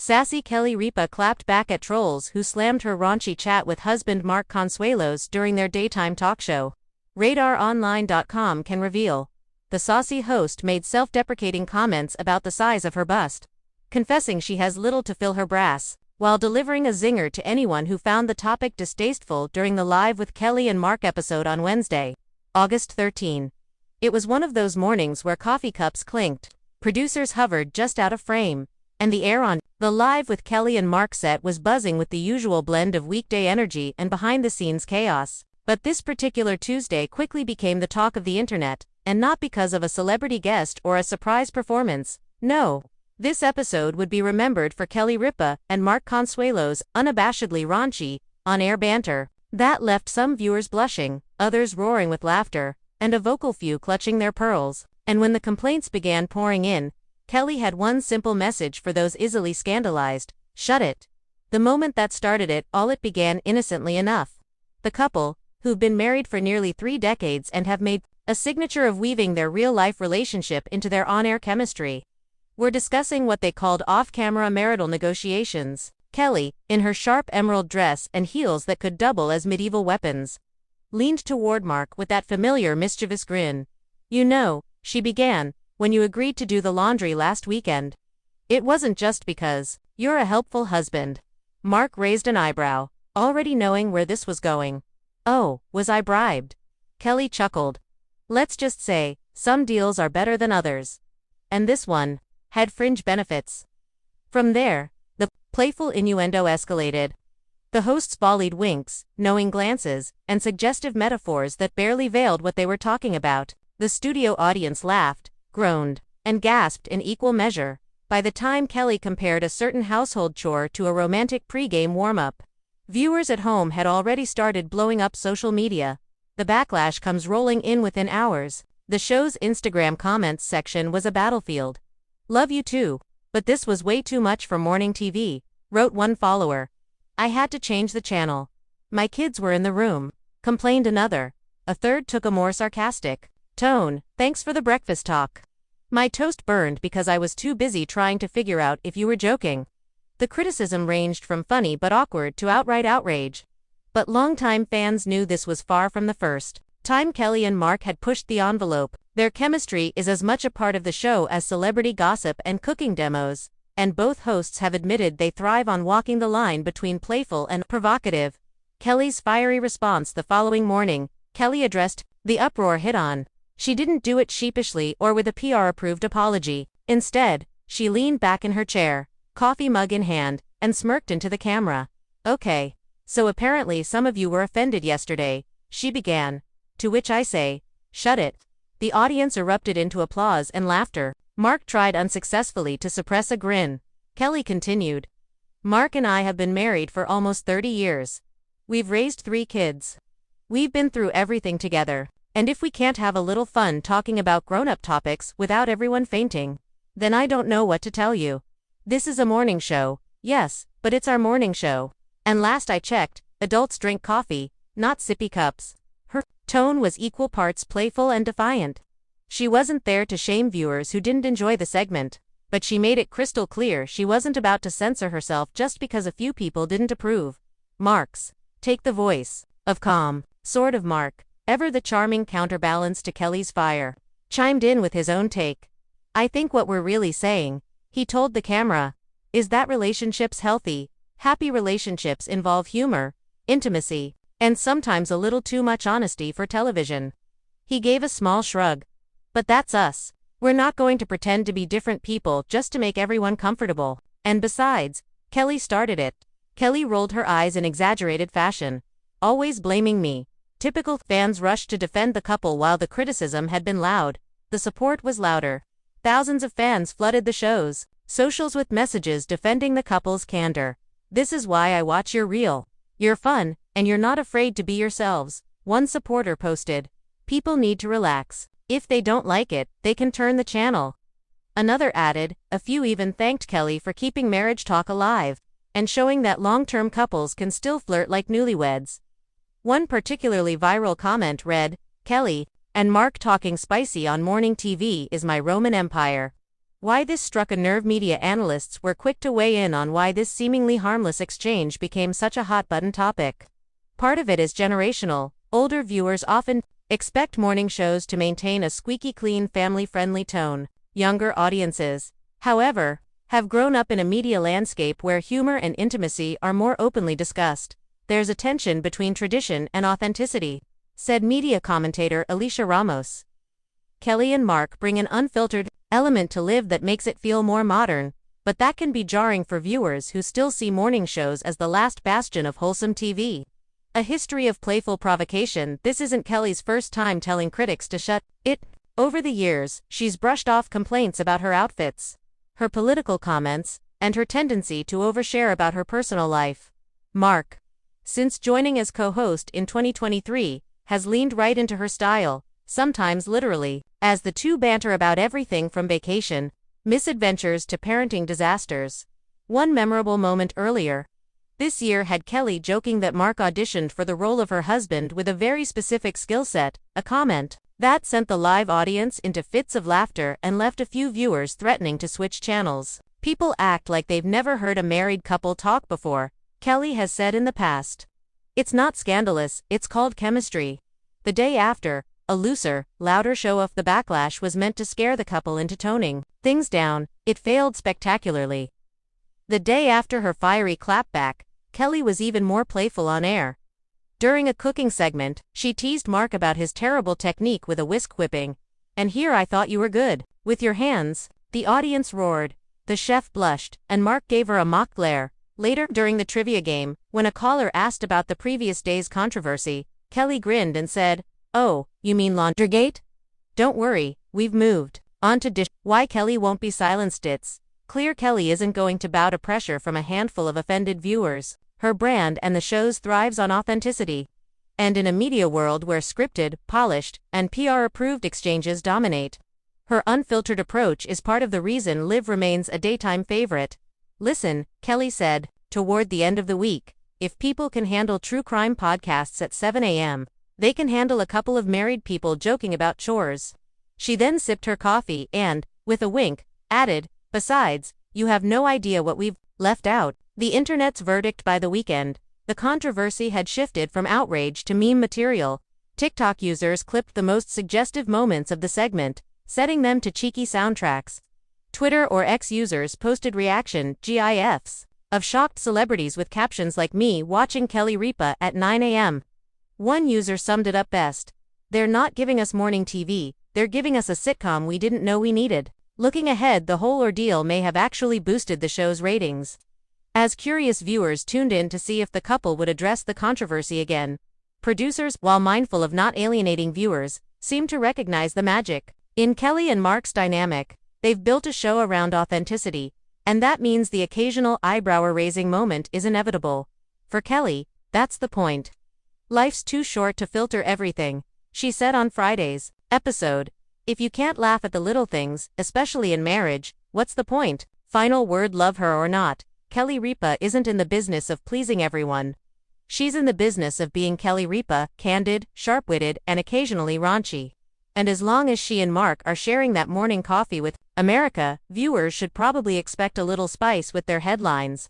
Sassy Kelly Ripa clapped back at trolls who slammed her raunchy chat with husband Mark Consuelos during their daytime talk show. RadarOnline.com can reveal. The saucy host made self-deprecating comments about the size of her bust, confessing she has little to fill her brass, while delivering a zinger to anyone who found the topic distasteful during the Live with Kelly and Mark episode on Wednesday, August 13. It was one of those mornings where coffee cups clinked, producers hovered just out of frame, and the air on the Live with Kelly and Mark set was buzzing with the usual blend of weekday energy and behind-the-scenes chaos. But this particular Tuesday quickly became the talk of the internet, and not because of a celebrity guest or a surprise performance. No. This episode would be remembered for Kelly Ripa and Mark Consuelos' unabashedly raunchy, on-air banter. That left some viewers blushing, others roaring with laughter, and a vocal few clutching their pearls. And when the complaints began pouring in, Kelly had one simple message for those easily scandalized: shut it. The moment that started it all, it began innocently enough. The couple, who've been married for nearly 3 decades and have made a signature of weaving their real-life relationship into their on-air chemistry, were discussing what they called off-camera marital negotiations. Kelly, in her sharp emerald dress and heels that could double as medieval weapons, leaned toward Mark with that familiar mischievous grin. "You know," she began, "when you agreed to do the laundry last weekend, it wasn't just because you're a helpful husband." Mark raised an eyebrow, already knowing where this was going. "Oh, was I bribed?" Kelly chuckled. "Let's just say, some deals are better than others. And this one had fringe benefits." From there, the playful innuendo escalated. The hosts volleyed winks, knowing glances, and suggestive metaphors that barely veiled what they were talking about. The studio audience laughed, groaned, and gasped in equal measure by the time Kelly compared a certain household chore to a romantic pre-game warm-up. Viewers at home had already started blowing up social media. The backlash comes rolling in within hours. The show's Instagram comments section was a battlefield. "Love you too, but this was way too much for morning TV," wrote one follower. "I had to change the channel. My kids were in the room," complained another. A third took a more sarcastic tone. "Thanks for the breakfast talk. My toast burned because I was too busy trying to figure out if you were joking." The criticism ranged from funny but awkward to outright outrage. But longtime fans knew this was far from the first time Kelly and Mark had pushed the envelope. Their chemistry is as much a part of the show as celebrity gossip and cooking demos, and both hosts have admitted they thrive on walking the line between playful and provocative. Kelly's fiery response the following morning: Kelly addressed the uproar head-on. She didn't do it sheepishly or with a PR-approved apology. Instead, she leaned back in her chair, coffee mug in hand, and smirked into the camera. "Okay. So apparently some of you were offended yesterday," she began. "To which I say, shut it." The audience erupted into applause and laughter. Mark tried unsuccessfully to suppress a grin. Kelly continued. "Mark and I have been married for almost 30 years. We've raised 3 kids. We've been through everything together. And if we can't have a little fun talking about grown-up topics without everyone fainting, then I don't know what to tell you. This is a morning show, yes, but it's our morning show. And last I checked, adults drink coffee, not sippy cups." Her tone was equal parts playful and defiant. She wasn't there to shame viewers who didn't enjoy the segment, but she made it crystal clear she wasn't about to censor herself just because a few people didn't approve. Mark's take the voice of calm, sort of Mark, ever the charming counterbalance to Kelly's fire, chimed in with his own take. "I think what we're really saying," he told the camera, "is that relationships healthy, happy relationships involve humor, intimacy, and sometimes a little too much honesty for television." He gave a small shrug. "But that's us. We're not going to pretend to be different people just to make everyone comfortable. And besides, Kelly started it." Kelly rolled her eyes in exaggerated fashion. "Always blaming me." Typical. Fans rushed to defend the couple while the criticism had been loud. The support was louder. Thousands of fans flooded the show's socials with messages defending the couple's candor. "This is why I watch your real. You're fun, and you're not afraid to be yourselves," one supporter posted. "People need to relax. If they don't like it, they can turn the channel." Another added. A few even thanked Kelly for keeping marriage talk alive and showing that long-term couples can still flirt like newlyweds. One particularly viral comment read, "Kelly and Mark talking spicy on morning TV is my Roman Empire." Why this struck a nerve. Media analysts were quick to weigh in on why this seemingly harmless exchange became such a hot-button topic. Part of it is generational. Older viewers often expect morning shows to maintain a squeaky clean, family-friendly tone. Younger audiences, however, have grown up in a media landscape where humor and intimacy are more openly discussed. There's a tension between tradition and authenticity, said media commentator Alicia Ramos. Kelly and Mark bring an unfiltered element to Live that makes it feel more modern, but that can be jarring for viewers who still see morning shows as the last bastion of wholesome TV. A history of playful provocation. This isn't Kelly's first time telling critics to shut it. Over the years, she's brushed off complaints about her outfits, her political comments, and her tendency to overshare about her personal life. Mark, since joining as co-host in 2023, has leaned right into her style, sometimes literally, as the two banter about everything from vacation misadventures to parenting disasters. One memorable moment earlier this year had Kelly joking that Mark auditioned for the role of her husband with a very specific skill set, a comment that sent the live audience into fits of laughter and left a few viewers threatening to switch channels. People act like they've never heard a married couple talk before, Kelly has said in the past. It's not scandalous, it's called chemistry. The day after, a looser, louder show of the backlash was meant to scare the couple into toning things down. It failed spectacularly. The day after her fiery clapback, Kelly was even more playful on air. During a cooking segment, she teased Mark about his terrible technique with a whisk whipping. "And here I thought you were good with your hands." The audience roared. The chef blushed, and Mark gave her a mock glare. Later, during the trivia game, when a caller asked about the previous day's controversy, Kelly grinned and said, "Oh, you mean Laundrygate? Don't worry, we've moved on to dish." Why Kelly won't be silenced. It's clear Kelly isn't going to bow to pressure from a handful of offended viewers. Her brand and the show's thrives on authenticity. And in a media world where scripted, polished, and PR-approved exchanges dominate, her unfiltered approach is part of the reason Liv remains a daytime favorite. "Listen," Kelly said, toward the end of the week, "if people can handle true crime podcasts at 7 a.m., they can handle a couple of married people joking about chores." She then sipped her coffee and, with a wink, added, "Besides, you have no idea what we've left out." The internet's verdict by the weekend, the controversy had shifted from outrage to meme material. TikTok users clipped the most suggestive moments of the segment, setting them to cheeky soundtracks. Twitter or X users posted reaction GIFs of shocked celebrities with captions like "Me watching Kelly Ripa at 9 a.m. One user summed it up best: "They're not giving us morning TV, they're giving us a sitcom we didn't know we needed." Looking ahead, the whole ordeal may have actually boosted the show's ratings, as curious viewers tuned in to see if the couple would address the controversy again. Producers, while mindful of not alienating viewers, seem to recognize the magic in Kelly and Mark's dynamic. They've built a show around authenticity, and that means the occasional eyebrow-raising moment is inevitable. For Kelly, that's the point. "Life's too short to filter everything," she said on Friday's episode. "If you can't laugh at the little things, especially in marriage, what's the point?" Final word: love her or not, Kelly Ripa isn't in the business of pleasing everyone. She's in the business of being Kelly Ripa, candid, sharp-witted, and occasionally raunchy. And as long as she and Mark are sharing that morning coffee with America, viewers should probably expect a little spice with their headlines.